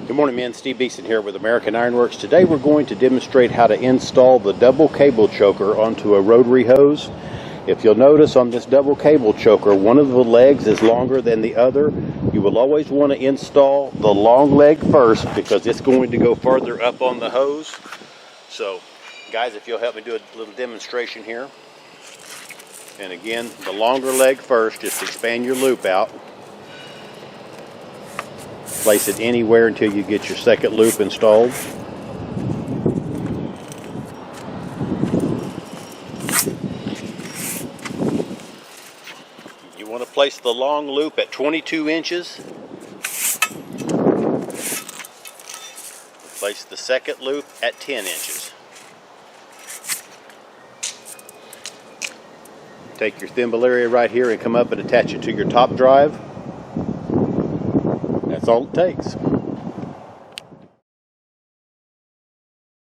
Good morning, men. Steve Beeson here with American Ironworks. Today we're going to demonstrate how to install the double cable choker onto a rotary hose. If you'll notice on this double cable choker, one of the legs is longer than the other. You will always want to install the long leg first because it's going to go further up on the hose. So, guys, if you'll help me do a little demonstration here. And again, the longer leg first, just expand your loop out. Place it anywhere until you get your second loop installed. You want to place the long loop at 22 inches. Place the second loop at 10 inches. Take your thimble area right here and come up and attach it to your top drive. That's all it takes.